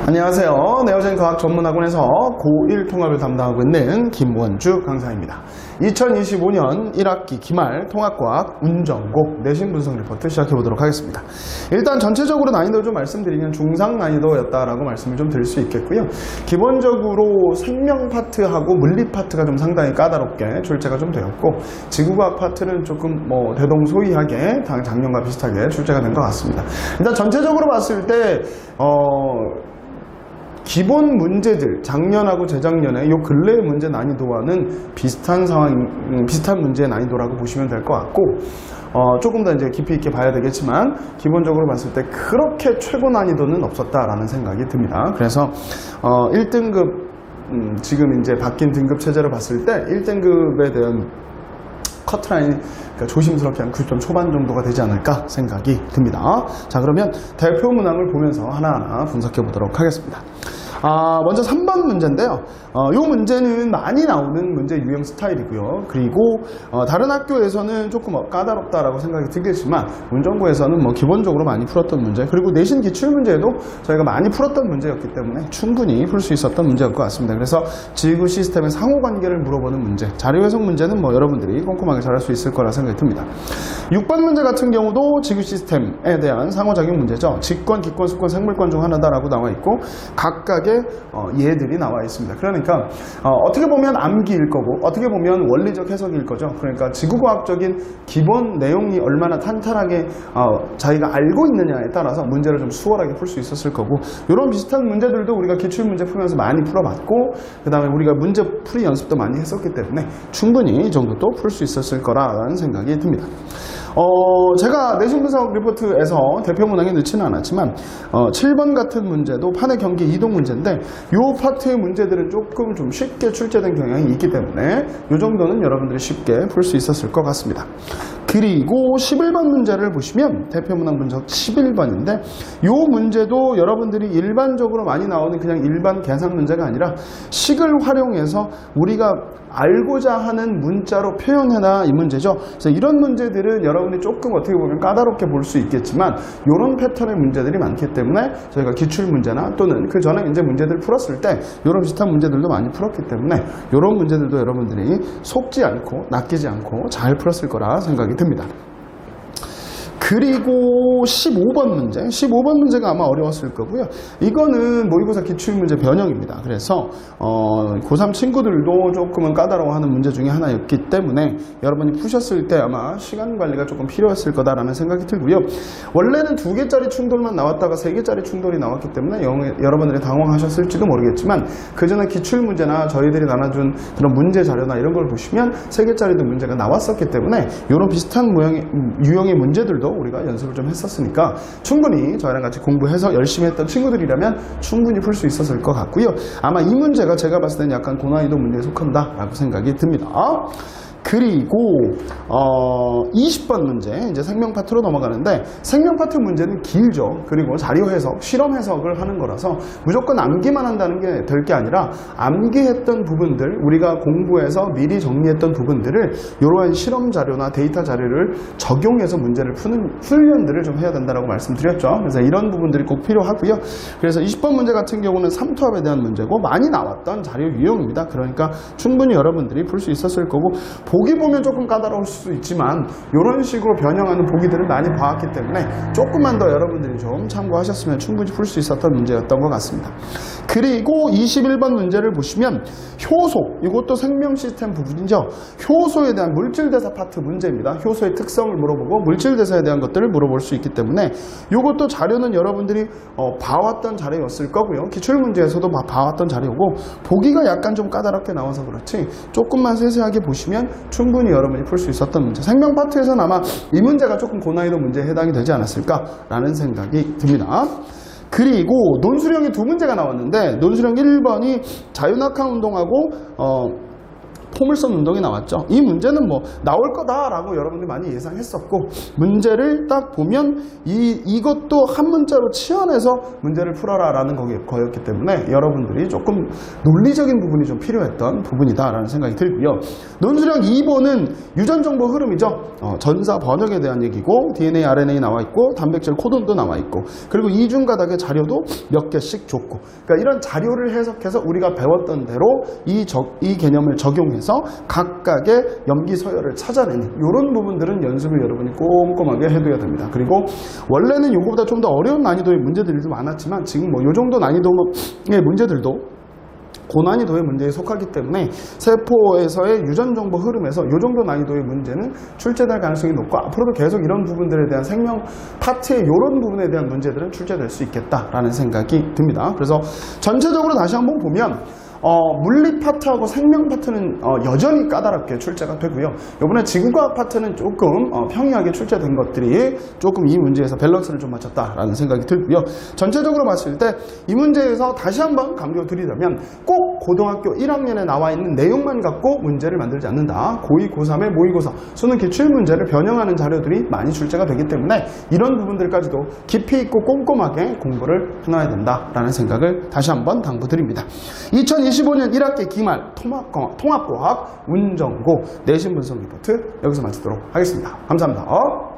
안녕하세요. 네오젠 과학 전문학원에서 고1 통합을 담당하고 있는 김원주 강사입니다. 2025년 1학기 기말 통합과학 운전고 내신 분석 리포트 시작해보도록 하겠습니다. 일단 전체적으로 난이도를 좀 말씀드리면 중상 난이도였다라고 말씀을 좀 드릴 수 있겠고요. 기본적으로 생명 파트하고 물리 파트가 좀 상당히 까다롭게 출제가 좀 되었고, 지구과학 파트는 조금 대동소이하게 작년과 비슷하게 출제가 된 것 같습니다. 일단 전체적으로 봤을 때 기본 문제들, 작년하고 재작년에 요 근래의 문제 난이도와는 비슷한 문제의 난이도라고 보시면 될 것 같고, 조금 더 이제 깊이 있게 봐야 되겠지만, 기본적으로 봤을 때 그렇게 최고 난이도는 없었다라는 생각이 듭니다. 그래서, 1등급, 지금 이제 바뀐 등급 체제를 봤을 때, 1등급에 대한 커트라인이 조심스럽게 한 90점 초반 정도가 되지 않을까 생각이 듭니다. 자, 그러면 대표 문항을 보면서 하나하나 분석해 보도록 하겠습니다. 먼저 3번 문제인데요. 이 문제는 많이 나오는 문제 유형 스타일이고요. 그리고 다른 학교에서는 조금 까다롭다라고 생각이 들겠지만, 운전고에서는 기본적으로 많이 풀었던 문제, 그리고 내신 기출 문제도 저희가 많이 풀었던 문제였기 때문에 충분히 풀 수 있었던 문제였을 것 같습니다. 그래서 지구 시스템의 상호관계를 물어보는 문제, 자료 해석 문제는 여러분들이 꼼꼼하게 잘할 수 있을 거라 생각이 듭니다. 6번 문제 같은 경우도 지구 시스템에 대한 상호작용 문제죠. 직권, 기권, 수권, 생물권 중 하나다라고 나와 있고, 각각의 예들이 나와 있습니다. 그러니까 어떻게 보면 암기일 거고, 어떻게 보면 원리적 해석일 거죠. 그러니까 지구과학적인 기본 내용이 얼마나 탄탄하게 자기가 알고 있느냐에 따라서 문제를 좀 수월하게 풀 수 있었을 거고, 이런 비슷한 문제들도 우리가 기출문제 풀면서 많이 풀어봤고, 그 다음에 우리가 문제 풀이 연습도 많이 했었기 때문에 충분히 이 정도도 풀 수 있었을 거라는 생각이 듭니다. 제가 내신 분석 리포트에서 대표 문항에 넣지는 않았지만 7번 같은 문제도 판의 경계 이동 문제인데, 이 파트의 문제들은 조금 좀 쉽게 출제된 경향이 있기 때문에 이 정도는 여러분들이 쉽게 풀 수 있었을 것 같습니다. 그리고 11번 문제를 보시면 대표 문항 분석 11번인데, 이 문제도 여러분들이 일반적으로 많이 나오는 그냥 일반 계산 문제가 아니라 식을 활용해서 우리가 알고자 하는 문자로 표현해라 이 문제죠. 그래서 이런 문제들은 여러분이 조금 어떻게 보면 까다롭게 볼 수 있겠지만, 이런 패턴의 문제들이 많기 때문에 저희가 기출 문제나 또는 그 전에 이제 문제들 풀었을 때 이런 비슷한 문제들도 많이 풀었기 때문에 이런 문제들도 여러분들이 속지 않고 낚이지 않고 잘 풀었을 거라 생각이 듭니다. 그리고 15번 문제, 15번 문제가 아마 어려웠을 거고요. 이거는 모의고사 기출문제 변형입니다. 그래서 고3 친구들도 조금은 까다로워하는 문제 중에 하나였기 때문에 여러분이 푸셨을 때 아마 시간 관리가 조금 필요했을 거다라는 생각이 들고요. 원래는 2개짜리 충돌만 나왔다가 3개짜리 충돌이 나왔기 때문에 여러분들이 당황하셨을지도 모르겠지만, 그 전에 기출문제나 저희들이 나눠준 그런 문제 자료나 이런 걸 보시면 3개짜리도 문제가 나왔었기 때문에 이런 비슷한 유형의 문제들도 우리가 연습을 좀 했었으니까 충분히 저희랑 같이 공부해서 열심히 했던 친구들이라면 충분히 풀 수 있었을 것 같고요. 아마 이 문제가 제가 봤을 때는 약간 고난이도 문제에 속한다라고 생각이 듭니다. 그리고 20번 문제, 이제 생명 파트로 넘어가는데, 생명 파트 문제는 길죠. 그리고 자료 해석, 실험 해석을 하는 거라서 무조건 암기만 한다는 게 될 게 아니라, 암기했던 부분들, 우리가 공부해서 미리 정리했던 부분들을 이러한 실험 자료나 데이터 자료를 적용해서 문제를 푸는 훈련들을 좀 해야 된다고 말씀드렸죠. 그래서 이런 부분들이 꼭 필요하고요. 그래서 20번 문제 같은 경우는 삼투압에 대한 문제고 많이 나왔던 자료 유형입니다. 그러니까 충분히 여러분들이 풀 수 있었을 거고, 보기 보면 조금 까다로울 수 있지만 이런 식으로 변형하는 보기들을 많이 봐왔기 때문에 조금만 더 여러분들이 좀 참고하셨으면 충분히 풀 수 있었던 문제였던 것 같습니다. 그리고 21번 문제를 보시면 효소, 이것도 생명 시스템 부분이죠. 효소에 대한 물질대사 파트 문제입니다. 효소의 특성을 물어보고 물질대사에 대한 것들을 물어볼 수 있기 때문에 이것도 자료는 여러분들이 봐왔던 자료였을 거고요. 기출문제에서도 봐왔던 자료고, 보기가 약간 좀 까다롭게 나와서 그렇지 조금만 세세하게 보시면 충분히 여러분이 풀 수 있었던 문제. 생명 파트에서는 아마 이 문제가 조금 고난이도 문제에 해당이 되지 않았을까라는 생각이 듭니다. 그리고 논술형이 2문제가 나왔는데, 논술형 1번이 자유낙하 운동하고 포물선 운동이 나왔죠. 이 문제는 뭐 나올 거다라고 여러분들이 많이 예상했었고, 문제를 딱 보면 이것도 한 문자로 치환해서 문제를 풀어라라는 거였기 때문에 여러분들이 조금 논리적인 부분이 좀 필요했던 부분이다라는 생각이 들고요. 논술형 2번은 유전정보 흐름이죠. 전사 번역에 대한 얘기고, DNA, RNA 나와 있고, 단백질 코돈도 나와 있고, 그리고 이중가닥의 자료도 몇 개씩 줬고, 그러니까 이런 자료를 해석해서 우리가 배웠던 대로 이 개념을 적용해서 각각의 염기 서열을 찾아내는 이런 부분들은 연습을 여러분이 꼼꼼하게 해둬야 됩니다. 그리고 원래는 이거보다 좀 더 어려운 난이도의 문제들도 많았지만 지금 뭐 이 정도 난이도의 문제들도 고난이도의 문제에 속하기 때문에 세포에서의 유전정보 흐름에서 이 정도 난이도의 문제는 출제될 가능성이 높고, 앞으로도 계속 이런 부분들에 대한 생명 파트의 이런 부분에 대한 문제들은 출제될 수 있겠다라는 생각이 듭니다. 그래서 전체적으로 다시 한번 보면 물리 파트하고 생명 파트는 여전히 까다롭게 출제가 되고요. 이번에 지구과학 파트는 조금 평이하게 출제된 것들이 조금 이 문제에서 밸런스를 좀 맞췄다라는 생각이 들고요. 전체적으로 봤을 때 이 문제에서 다시 한번 강조드리자면 꼭 고등학교 1학년에 나와 있는 내용만 갖고 문제를 만들지 않는다. 고2, 고3의 모의고사, 수능 기출문제를 변형하는 자료들이 많이 출제가 되기 때문에 이런 부분들까지도 깊이 있고 꼼꼼하게 공부를 해놔야 된다라는 생각을 다시 한번 당부드립니다. 2025년 1학기 기말 통합과학 운정고 내신 분석 리포트 여기서 마치도록 하겠습니다. 감사합니다.